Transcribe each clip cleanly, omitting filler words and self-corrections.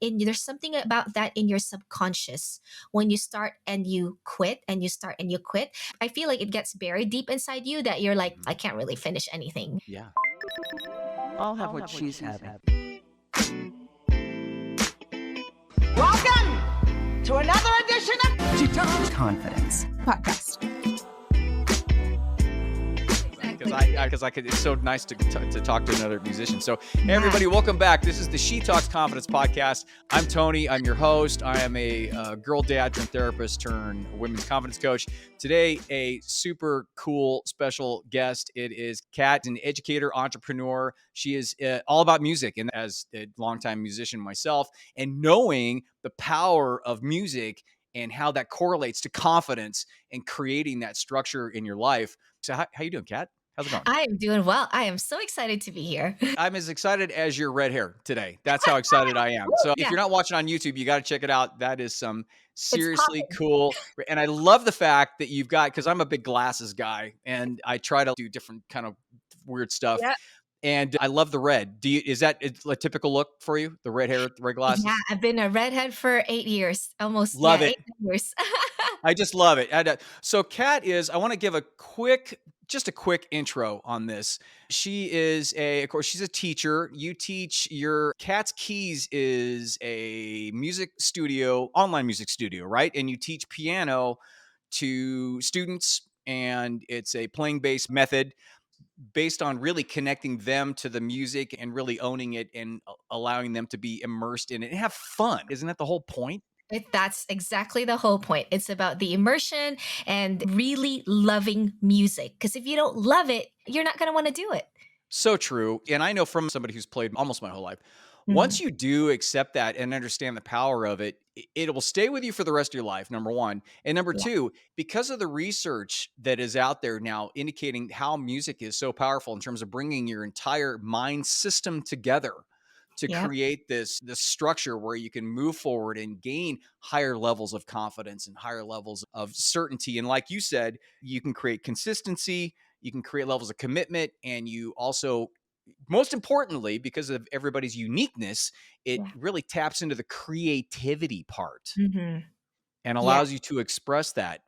there's something about that in your subconscious when you start and you quit and you start and you quit. I feel like it gets buried deep inside you that you're like, Mhm. I can't really finish anything. Yeah. I'll have what she's having. Welcome to another edition of She talks confidence. podcast. Because I could. It's so nice to talk to another musician. So, hey, everybody, welcome back. This is the She Talks Confidence podcast. I'm Tony. I'm your host. I am a girl dad turned therapist turned women's confidence coach. Today, a super cool special guest. It is Katz, an educator, entrepreneur. She is all about music, and as a longtime musician myself, and knowing the power of music and how that correlates to confidence and creating that structure in your life. So, how you doing, Kat? How's it going? I am doing well. I am so excited to be here. I'm as excited as your red hair today. That's how excited I am. So if Yeah, you're not watching on YouTube, you got to check it out. That is some it's seriously popping. cool. And I love the fact that you've got, because I'm a big glasses guy and I try to do different kind of weird stuff. Yeah. And I love the red. Is that a typical look for you? The red hair, the red Yeah, glasses? I've been a redhead for 8 years, almost. Yeah, Love it. 8 years. I just love it. So Kat I want to give just a quick intro on this. She is of course, she's a teacher. You teach Katz Keys is a online music studio, right? And you teach piano to students, and it's a playing based method based on really connecting them to the music and really owning it and allowing them to be immersed in it and have fun. Isn't that the whole point? That's exactly the whole point. It's about the immersion and really loving music. Because if you don't love it, you're not going to want to do it. So true. And I know from somebody who's played almost my whole life, once Mhm. you do accept that and understand the power of it, it will stay with you for the rest of your life, number one. And number Yeah, two, because of the research that is out there now indicating how music is so powerful in terms of bringing your entire mind system together to yeah, create this structure where you can move forward and gain higher levels of confidence and higher levels of certainty. And like you said, you can create consistency, you can create levels of commitment, and you also, most importantly, because of everybody's uniqueness, it yeah. really taps into the creativity part Hmm. and Yeah, allows you to express that.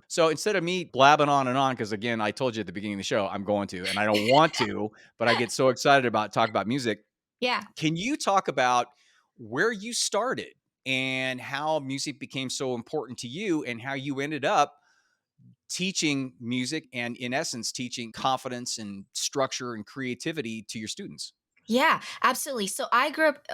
So instead of me blabbing on and on, because again, I told you at the beginning of the show, I'm going to, and I don't want to, but I get so excited about talking about music. yeah. Can you talk about where you started and how music became so important to you and how you ended up teaching music and, in essence, teaching confidence and structure and creativity to your students? Yeah, absolutely. So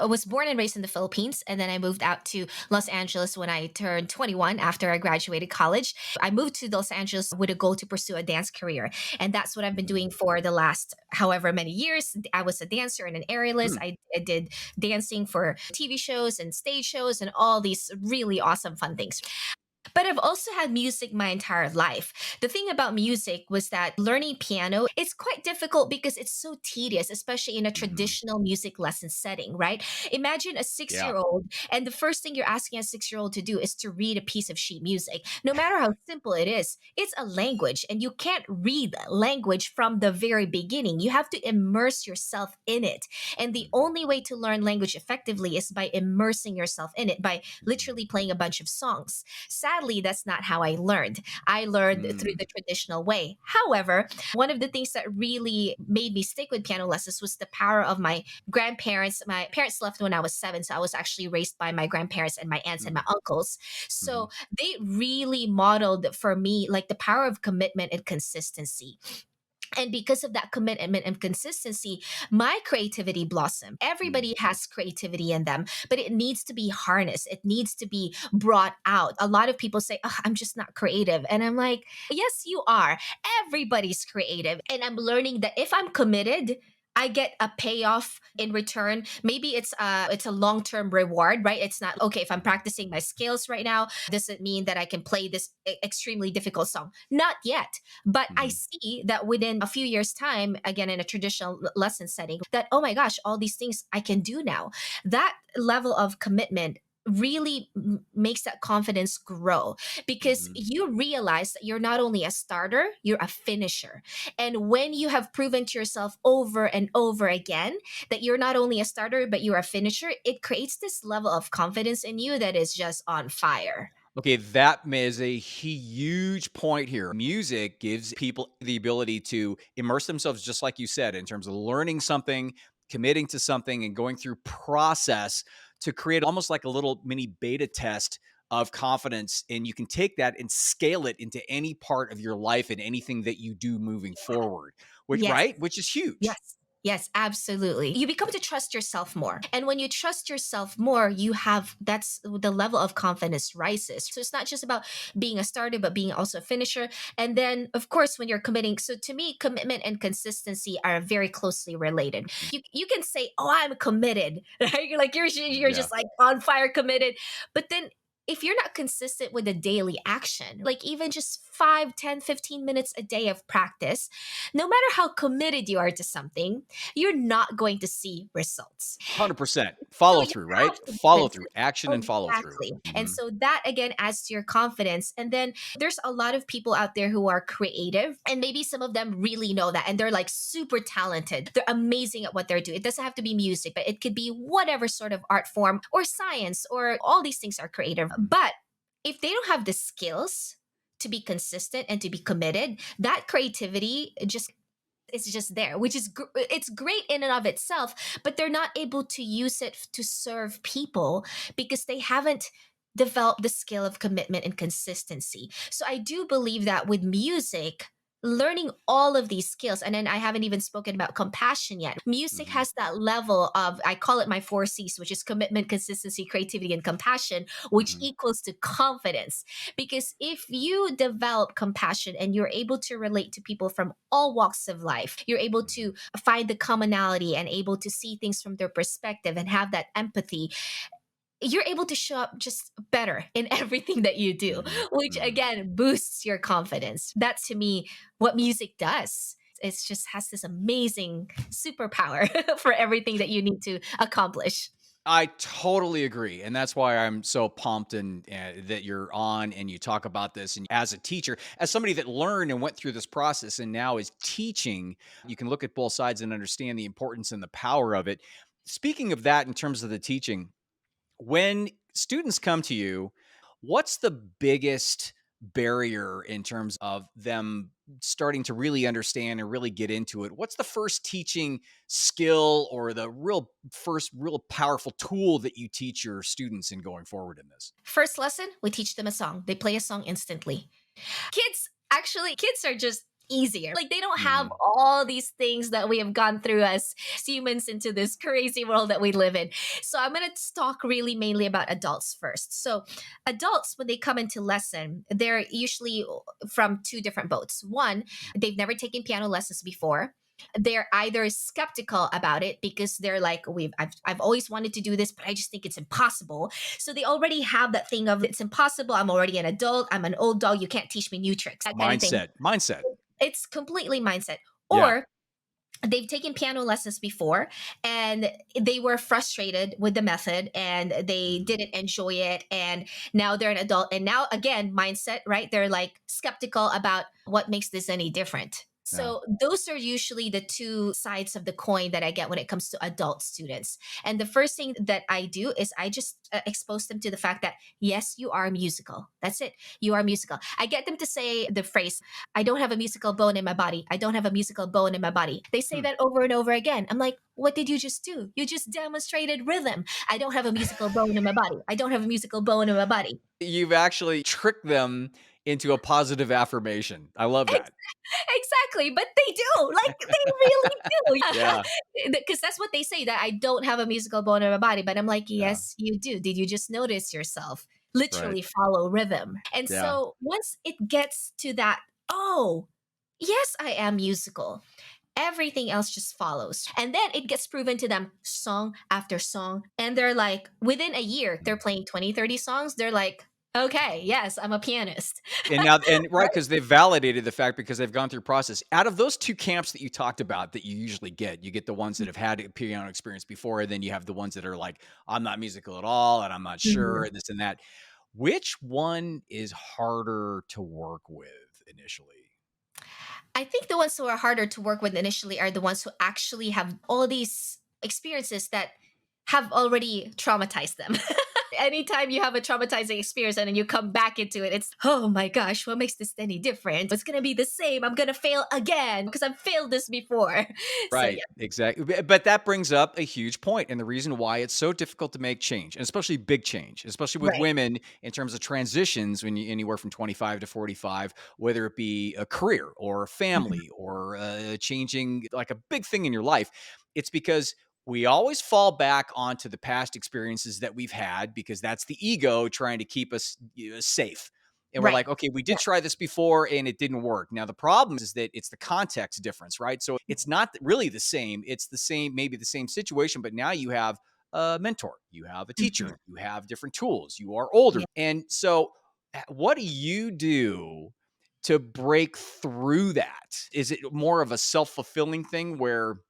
was born and raised in the Philippines, and then I moved out to Los Angeles when I turned 21 after I graduated college. I moved to Los Angeles with a goal to pursue a dance career. And that's what I've been doing for the last however many years. I was a dancer and an aerialist. Hmm. I did dancing for TV shows and stage shows and all these really awesome, fun things. But I've also had music my entire life. The thing about music was that learning piano, it's quite difficult because it's so tedious, especially in a Mhm. traditional music lesson setting, right? Imagine a six Yeah. year old, and the first thing you're asking a 6 year old to do is to read a piece of sheet music. No matter how simple it is, it's a language, and you can't read language from the very beginning. You have to immerse yourself in it. And the Mhm. only way to learn language effectively is by immersing yourself in it, by Mhm. literally playing a bunch of songs. Sadly, that's not how I learned. I learned through Mm. the traditional way. However, one of the things that really made me stick with piano lessons was the power of my grandparents. My parents left when I was 7, so I was actually raised by my grandparents and my aunts and my Mm. uncles. Mhm. So they really modeled for me like the power of commitment and consistency. And because of that commitment and consistency, my creativity blossomed. Mm. Everybody has creativity in them, but it needs to be harnessed. It needs to be brought out. A lot of people say, "Oh, I'm just not creative." And I'm like, yes, you are. Everybody's creative. And I'm learning that if I'm committed, I get a payoff in return. Maybe it's a long-term reward, right? It's not okay if I'm Mhm. practicing my scales right now, does it mean that I can play this extremely difficult song? Not yet. But I Mhm. see that within a few years' time, again, in a traditional lesson setting, that, oh my gosh, all these things I can do now. That level of commitment really makes that confidence grow, because Mhm. you realize that you're not only a starter, you're a finisher. And when you have proven to yourself over and over again that you're not only a starter, but you're a finisher, it creates this level of confidence in you that is just on fire. Okay, that is a huge point here. Music gives people the ability to immerse themselves, just like you said, in terms of learning something, committing to something, and going through process to create almost like a little mini beta test of confidence. And you can take that and scale it into any part of your life and anything that you do moving forward, which, Yes. right? Which is huge. Yes. Yes, absolutely. You become to trust yourself more. And when you trust yourself more, you have that's the level of confidence rises. So it's not just about being a starter, but being also a finisher. And then, of course, when you're committing, so to me, commitment and consistency are very closely related. You can say, "Oh, I'm committed," right? You're like you're Yeah. just like on fire committed. But then if you're not consistent with a daily action, like even just 5, 10, 15 minutes a day of practice, no matter how committed you are to something, you're not going to see results. 100%. So Follow you through, have right? to be Follow through, consistent. action and follow through. Exactly. And Mhm. so that again adds to your confidence. And then there's a lot of people out there who are creative, and maybe some of them really know that, and they're like super talented. They're amazing at what they're doing. It doesn't have to be music, but it could be whatever sort of art form or science, or all these things are creative. But if they don't have the skills to be consistent and to be committed, that creativity just it's just there, which is it's great in and of itself, but they're not able to use it to serve people because they haven't developed the skill of commitment and consistency. So I do believe that with music, learning all of these skills, and then I haven't even spoken about compassion yet. Music Mhm. has that level of, I call it my 4 C's, which is commitment, consistency, creativity, and compassion, which Mhm. equals to confidence. Because if you develop compassion and you're able to relate to people from all walks of life, you're able Mhm. to find the commonality and able to see things from their perspective and have that empathy, you're able to show up just better in everything that you do, Mhm. which Mhm. again boosts your confidence. That's to me what music does. It just has this amazing superpower for everything that you need to accomplish. I totally agree, and that's why I'm so pumped and that you're on and you talk about this. And as a teacher, as somebody that learned and went through this process and now is teaching, you can look at both sides and understand the importance and the power of it. Speaking of that, in terms of the teaching, when students come to you, what's the biggest barrier in terms of them starting to really understand and really get into it? What's the first teaching skill or the real first real powerful tool that you teach your students in going forward in this? First lesson, we teach them a song. They play a song instantly. Kids are just easier. Like they don't have Mhm. all these things that we have gone through as humans into this crazy world that we live in. So I'm going to talk really mainly about adults first. So adults, when they come into lesson, they're usually from two different boats. One, they've never taken piano lessons before. They're either skeptical about it because they're like, I've always wanted to do this, but I just think it's impossible. So they already have that thing of, it's impossible. I'm already an adult. I'm an old dog. You can't teach me new tricks. That kind of thing. Mindset. It's completely mindset. Yeah. Or they've taken piano lessons before and they were frustrated with the method and they Mhm. didn't enjoy it, and now they're an adult, and now again mindset, right? They're like skeptical about what makes this any different. Yeah. So those are usually the two sides of the coin that I get when it comes to adult students. And the first thing that I do is I just expose them to the fact that yes, you are musical. That's it. You are musical. I get them to say the phrase, I don't have a musical bone in my body. I don't have a musical bone in my body. They say Hmm. that over and over again. I'm like, what did you just do? You just demonstrated rhythm. I don't have a musical bone in my body. I don't have a musical bone in my body. You've actually tricked them into a positive affirmation. I love Ex- that. exactly. But they do. Like, they really Yeah. do. Because that's what they say, that I don't have a musical bone in my body. But I'm like, Yeah. yes, you do. Did you just notice yourself? Right. Literally follow rhythm. And Yeah. so once it gets to that, oh, yes, I am musical, everything else just follows. And then it gets proven to them song after song. And they're like, within a year, they're Mhm. playing 20, 30 songs. They're like, Okay, yes, I'm a pianist. And now, and right, because they've validated the fact because they've gone through process. Out of those two camps that you talked about that you usually get, you get the ones that have had a piano experience before, and then you have the ones that are like, I'm not musical at all, and I'm not sure, Mhm. and this and that. Which one is harder to work with initially? I think the ones who are harder to work with initially are the ones who actually have all these experiences that have already traumatized them. Anytime you have a traumatizing experience and then you come back into it, it's, oh my gosh, what makes this any different? It's going to be the same. I'm going to fail again because I've failed this before. So, Right, yeah. exactly. But that brings up a huge point, and the reason why it's so difficult to make change, and especially big change, especially with Right. women in terms of transitions when you anywhere from 25 to 45, whether it be a career or a Mhm. family or changing like a big thing in your life. It's because we always fall back onto the past experiences that we've had because that's the ego trying to keep us safe. And we're Right. like, okay, we did Yeah. try this before and it didn't work. Now, the problem is that it's the context difference, right? So it's not really the same. It's the same, maybe the same situation, but now you have a mentor, you have a Mhm. teacher, you have different tools, you are older. Yeah. And so, what do you do to break through that? Is it more of a self fulfilling thing where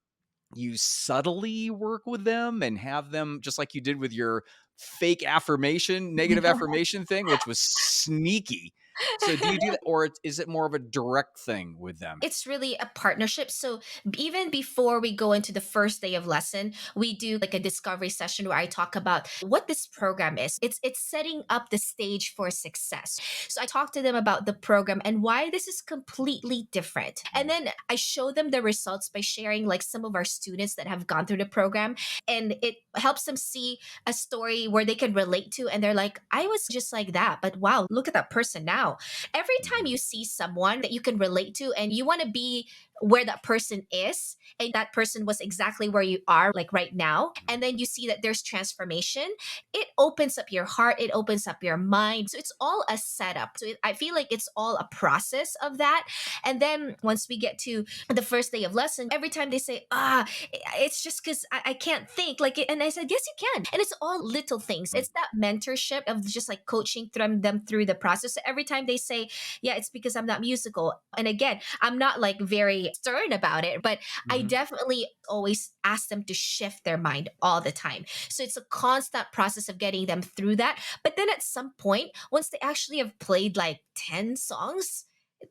you subtly work with them and have them just like you did with your fake affirmation, negative affirmation thing, which was sneaky. So do you do that or is it more of a direct thing with them? It's really a partnership. So even before we go into the first day of lesson, we do like a discovery session where I talk about what this program is. It's setting up the stage for success. So I talk to them about the program and why this is completely different. And Mm, then I show them the results by sharing like some of our students that have gone through the program, and it helps them see a story where they can relate to, and they're like, I was just like that, but wow, look at that person now. Every time mhm, you see someone that you can relate to and you want to be where that person is, and that person was exactly where you are like right now, mhm, and then you see that there's transformation, it opens up your heart, it opens up your mind. So it's all a setup. So I feel like it's all a process of that. And then once we get to the first day of lesson, every time they say, it's just because I can't think like it. And I said, yes, you can. And it's all little things. mm, It's that mentorship of just like coaching them through the process. So every time they say, yeah, it's because I'm not musical. And again, I'm not like very stern about it, but I mhm. definitely always ask them to shift their mind all the time. So it's a constant process of getting them through that. But then at some point, once they actually have played like 10 songs,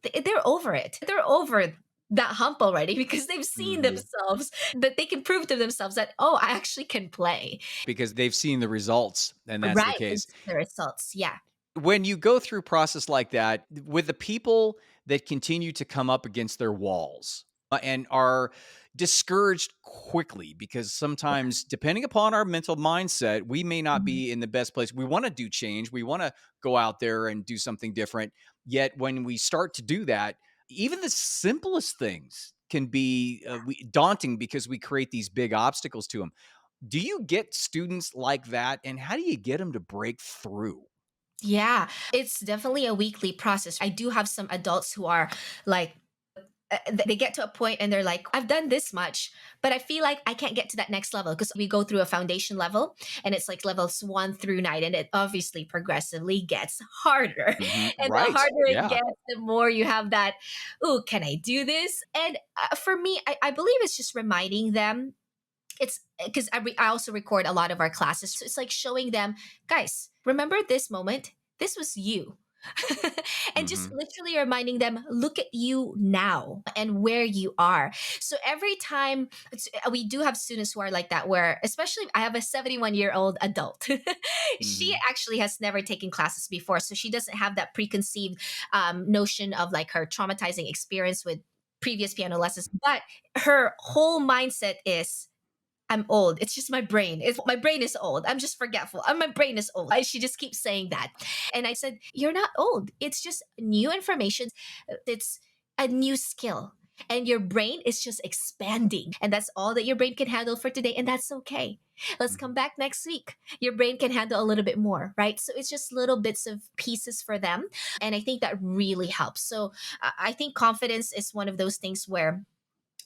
they're over it. They're over that hump already because they've seen Mhm. themselves that they can prove to themselves that, oh, I actually can play. Because they've seen the results and that's the Right. And case. see the results. Yeah. When you go through process like that, with the people that continue to come up against their walls and are discouraged quickly, because sometimes, depending upon our mental mindset, we may not Mhm. be in the best place. We want to do change, we want to go out there and do something different. Yet, when we start to do that, even the simplest things can be daunting because we create these big obstacles to them. Do you get students like that? And how do you get them to break through? Yeah, it's definitely a weekly process. I do have some adults who are like, they get to a point and they're like, I've done this much, but I feel like I can't get to that next level because we go through a foundation level and it's like levels 1 through 9. And it obviously progressively gets harder. Mhm. And the Right. harder it Yeah. gets, the more you have that, oh, can I do this? And for me, I believe it's just reminding them, it's because I also record a lot of our classes. So it's like showing them, guys, remember this moment? This was you. And just Mhm. literally reminding them, look at you now and where you are. So every time we do have students who are like that, where especially I have a 71-year-old adult. She Mhm. actually has never taken classes before. So she doesn't have that preconceived notion of like her traumatizing experience with previous piano lessons. But her whole mindset is, I'm old. It's just my brain. My brain is old. I'm just forgetful. And my brain is old. She just keeps saying that. And I said, you're not old. It's just new information. It's a new skill. And your brain is just expanding. And that's all that your brain can handle for today. And that's okay. Let's come Mhm. back next week. Your brain can handle a little bit more, right? So it's just little bits of pieces for them. And I think that really helps. So I think confidence is one of those things where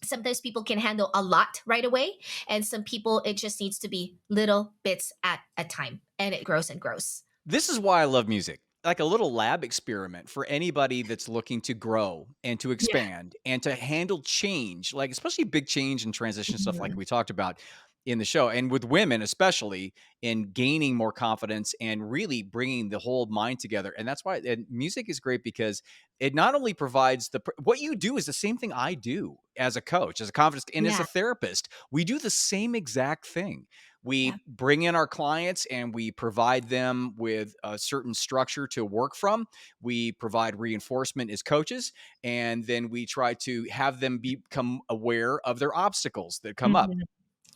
sometimes people can handle a lot right away, and some people it just needs to be little bits at a time, and it grows and grows. This is why I love music. like a little lab experiment for anybody that's looking to grow and to Yeah. expand and to handle change, like especially big change and transition stuff like Mhm. we talked about in the show. And with women, especially in gaining more confidence and really bringing the whole mind together. And that's why and music is great because it not only provides what you do is the same thing I do as a coach, as a confidence, and as Yeah. a therapist. We do the same exact thing. Yeah. We bring in our clients and we provide them with a certain structure to work from. We provide reinforcement as coaches, and then we try to have them become aware of their obstacles that come up. Mhm.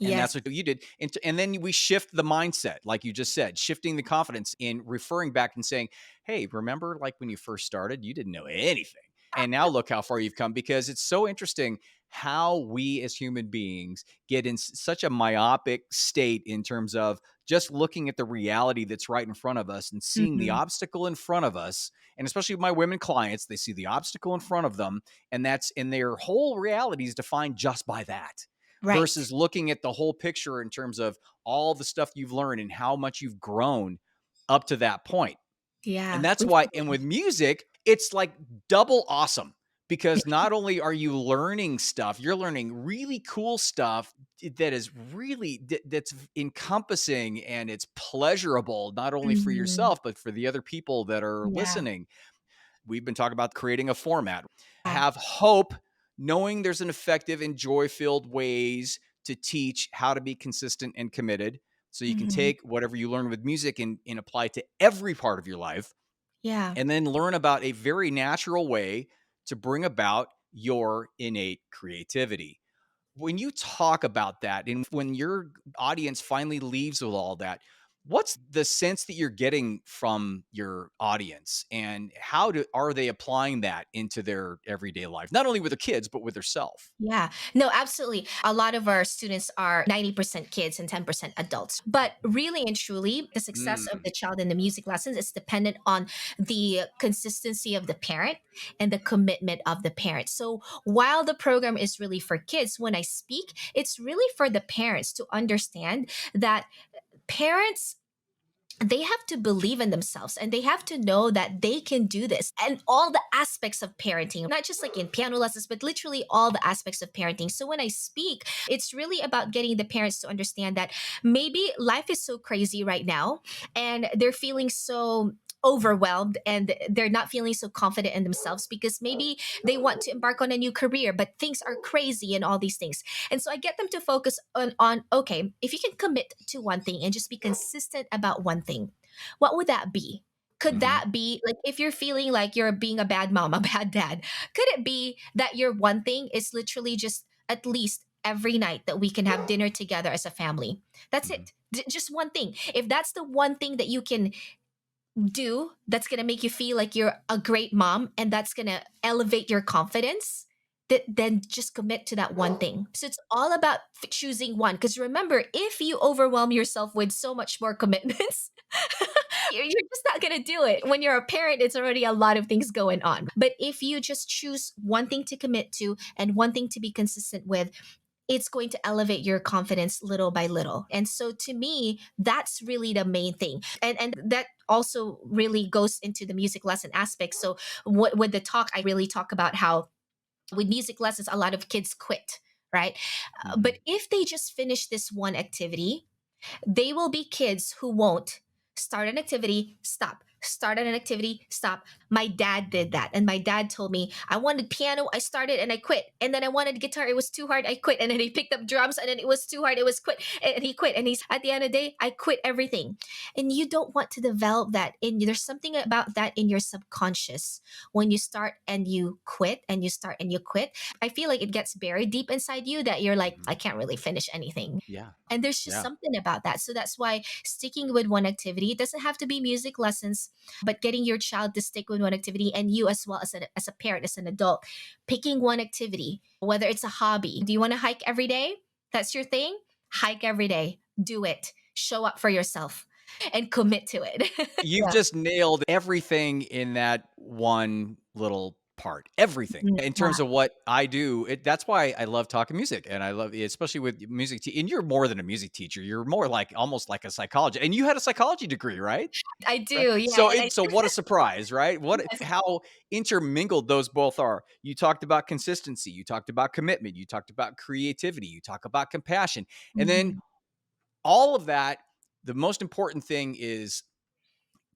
And Yes. that's what you did. And then we shift the mindset, like you just said, shifting the confidence in referring back and saying, hey, remember like when you first started, you didn't know anything. And now look how far you've come because it's so interesting how we as human beings get in such a myopic state in terms of just looking at the reality that's right in front of us and seeing the Mhm. obstacle in front of us. And especially my women clients, they see the obstacle in front of them, and that's in their whole reality is defined just by that Right. versus looking at the whole picture in terms of all the stuff you've learned and how much you've grown up to that point. And Yeah. that's why, and with music, it's like double awesome because not only are you learning stuff, you're learning really cool stuff that is really that's encompassing and it's pleasurable not only for Mhm. yourself but for the other people that are Yeah. listening. We've been talking about creating a format. Yeah. Have hope, knowing there's an effective and joy filled ways to teach how to be consistent and committed. So you can Mhm. take whatever you learn with music and apply it to every part of your life, Yeah. and then learn about a very natural way to bring about your innate creativity. When you talk about that and when your audience finally leaves with all that, what's the sense that you're getting from your audience and are they applying that into their everyday life, not only with their kids but with their self? Yeah. No, absolutely. A lot of our students are 90% kids and 10% adults. But really and truly, the success of Mm, the child in the music lessons is dependent on the consistency of the parent and the commitment of the parent. So while the program is really for kids, when I speak, it's really for the parents to understand that parents, they have to believe in themselves and they have to know that they can do this and all the aspects of parenting, not just like in piano lessons but literally all the aspects of parenting. So when I speak, it's really about getting the parents to understand that maybe life is so crazy right now and they're feeling so overwhelmed and they're not feeling so confident in themselves because maybe they want to embark on a new career but things are crazy and all these things. And so I get them to focus on okay, if you can commit to one thing and just be consistent about one thing, what would that be? Could mhm, that be like if you're feeling like you're being a bad mom, a bad dad? Could it be that your one thing is literally just at least every night that we can have dinner together as a family? That's mhm, it. Just one thing. If that's the one thing that you can do that's going to make you feel like you're a great mom and that's going to elevate your confidence, that then just commit to that one thing. So it's all about choosing one, because remember, if you overwhelm yourself with so much more commitments, you're just not going to do it. When you're a parent, it's already a lot of things going on. But if you just choose one thing to commit to and one thing to be consistent with, it's going to elevate your confidence little by little. And so to me, that's really the main thing. And that also really goes into the music lesson aspect. So with the talk, I really talk about how with music lessons, a lot of kids quit, right? mhm. But if they just finish this one activity, they will be kids who won't start an activity, stop. Start an activity, stop. My dad did that. And my dad told me, I wanted piano, I started and I quit. And then I wanted guitar, it was too hard, I quit. And then he picked up drums and then it was too hard, it was quit. And he quit. And he's at the end of the day, I quit everything. And you don't want to develop that in there's something about that in your subconscious. When you start and you quit and you start and you quit, I feel like it gets buried deep inside you that you're like, Mhm. I can't really finish anything. Yeah, And there's just yeah. something about that. So that's why sticking with one activity, it doesn't have to be music lessons, but getting your child to stick with one activity and you as well as a parent, as an adult, picking one activity, whether it's a hobby. Do you want to hike every day? That's your thing? Hike every day. Do it. Show up for yourself and commit to it. You've Yeah. just nailed everything in that one little part, everything Mhm. in Yeah. terms of what I do. That's why I love talking music, and I love, especially with music. And you're more than a music teacher. You're more like almost like a psychologist. And you had a psychology degree, right? I Right. do, yeah, So and I so what a surprise, right? What yes. how intermingled those both are. You talked about consistency, you talked about commitment, you talked about creativity, you talk about compassion. And then Mhm. all of that, the most important thing is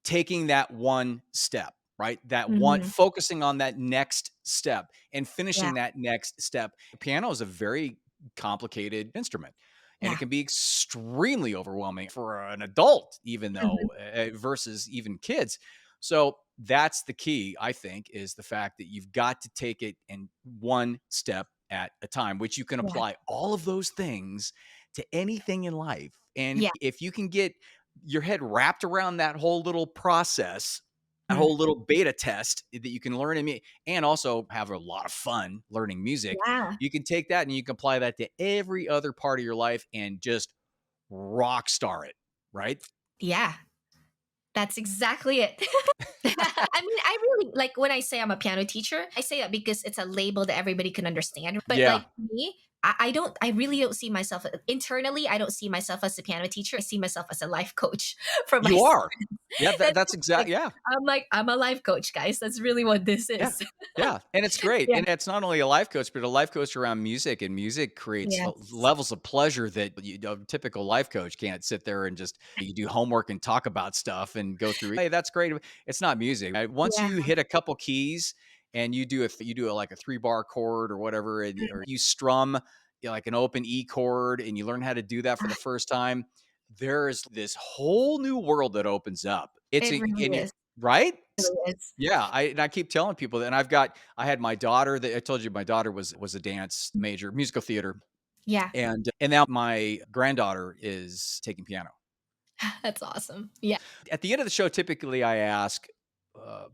taking that one step, right? That one, Mhm. focusing on that next step and Yeah, finishing that next step. Piano is a very complicated instrument, and it yeah. can be extremely overwhelming for an adult, even though Mhm. versus even kids. So that's the key, I think, is the fact that you've got to take it in one step at a time, which you can Yeah, apply all of those things to anything in life. And yeah. if you can get your head wrapped around that whole little process, that Mm. whole little beta test that you can learn and also have a lot of fun learning music. Yeah, You can take that and you can apply that to every other part of your life and just rock star it, right? yeah. That's exactly it. I mean, I really like when I say I'm a piano teacher, I say that because it's a label that everybody can understand. But Yeah, like me, I really don't see myself internally. I don't see myself as a piano teacher. I see myself as a life coach for my you are. students. Yeah, That's that's exact. like, Yeah, I'm a life coach, guys. That's really what this yeah. is. Yeah, and it's great, Yeah. and it's not only a life coach, but a life coach around music, and music creates Yes. levels of pleasure that a typical life coach can't sit there and just you do homework and talk about stuff and go through, "Hey, that's great." It's not music. Once Yeah. you hit a couple keys and like a 3-bar chord or whatever, or you strum, like an open E chord, and you learn how to do that for the first time, there is this whole new world that opens up. It's It a really and you is. right? It really is. Yeah, I keep telling people that, and I had my daughter that I told you my daughter was a dance major, musical theater, Yeah. and now my granddaughter is taking piano. That's awesome. Yeah. At the end of the show, typically I ask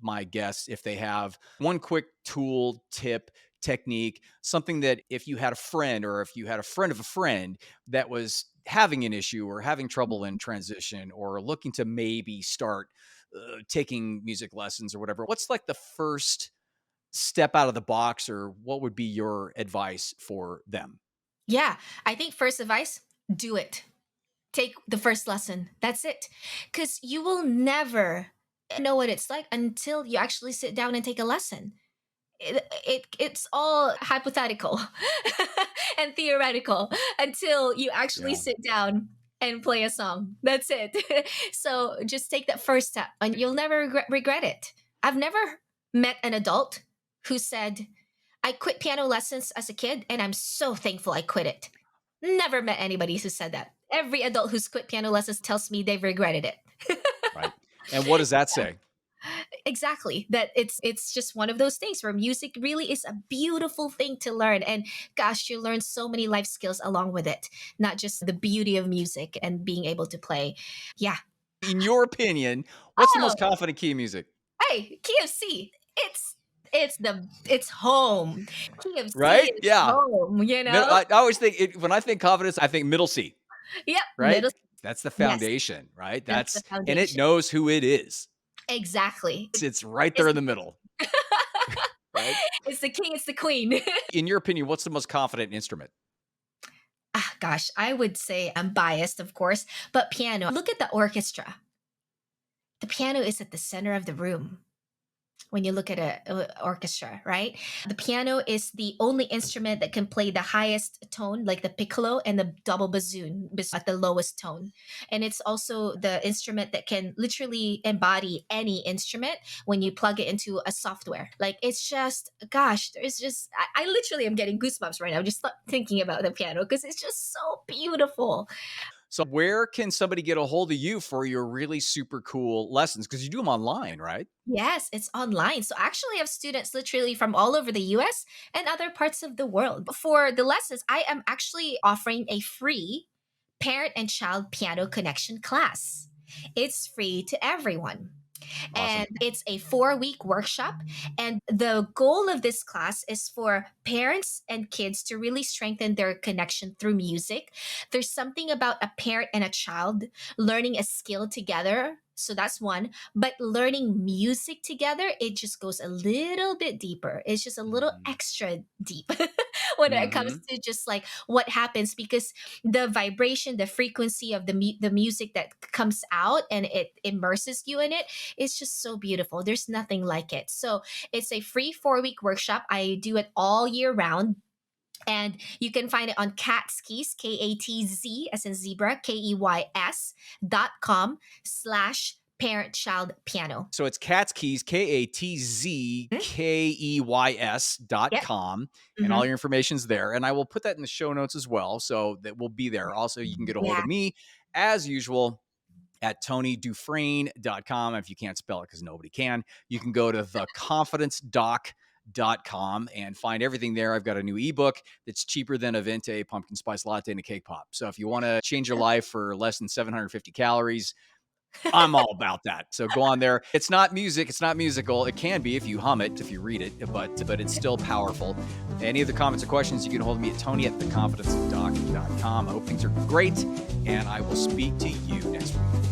my guests if they have one quick tool, tip, technique, something that if you had a friend or if you had a friend of a friend that was having an issue or having trouble in transition or looking to maybe start taking music lessons or whatever, what's like the first step out of the box, or what would be your advice for them? Yeah. I think first advice, do it. Take the first lesson. That's it. Because you will never know what it's like until you actually sit down and take a lesson. It's all hypothetical and theoretical until you actually Yeah. sit down and play a song. That's it. So just take that first step and you'll never regret it. I've never met an adult who said, I quit piano lessons as a kid and I'm so thankful I quit it. Never met anybody who said that. Every adult who's quit piano lessons tells me they've regretted it. Right. And what does that say? Exactly. That it's just one of those things where music really is a beautiful thing to learn. And gosh, you learn so many life skills along with it, not just the beauty of music and being able to play. Yeah. In your opinion, what's the most Oh, confident key in music? hey, KFC. It's home. KFC Right? is Yeah. home, you know? I always think when I think confidence, I think middle C, Yep. right? Middle. That's the Yes, foundation, right? that's the And it foundation. knows who it is. Exactly. It's right there It's, in the middle, right? it's the king, it's the queen. In your opinion, what's the most confident instrument? Gosh, I would say I'm biased, of course, but piano. Look at the orchestra. The piano is at the center of the room when you look at a orchestra, right? The piano is the only instrument that can play the highest tone, like the piccolo and the double bassoon at the lowest tone. And it's also the instrument that can literally embody any instrument when you plug it into a software. Like it's just, gosh, there's just, I literally am getting goosebumps right now just thinking about the piano because it's just so beautiful. So where can somebody get a hold of you for your really super cool lessons? Because you do them online, right? Yes, it's online. So actually I have students literally from all over the US and other parts of the world. For the lessons, I am actually offering a free parent and child piano connection class. It's free to everyone. And Awesome. it's a 4-week workshop. And the goal of this class is for parents and kids to really strengthen their connection through music. There's something about a parent and a child learning a skill together So that's one. But learning music together, it just goes a little bit deeper. It's just a little Mhm. extra deep when it comes Mhm. to just like what happens, because the vibration, the frequency of the music that comes out and it immerses you in it, it's just so beautiful. There's nothing like it. So it's a free 4-week workshop. I do it all year round. And you can find it on Katz, Katz, as in zebra, KEYS.com/parent-child piano. So it's Cat's Keys, KATZKEYS dot Yep. com, and all Hmm. your information's there. And I will put that in the show notes as well. So that will be there. Also, you can get a hold Yeah. of me as usual at tonydufresne.com. If you can't spell it, because nobody can, you can go to theconfidencedoc.com and find everything there. I've got a new ebook that's cheaper than a Venti pumpkin spice latte and a cake pop. So if you want to change your life for less than 750 calories, I'm all about that. So go on there. It's not music. It's not musical. It can be if you hum it, if you read it, but it's still powerful. Any other comments or questions, you can hold me at Tony@theconfidencedoc.com. I hope things are great, and I will speak to you next week.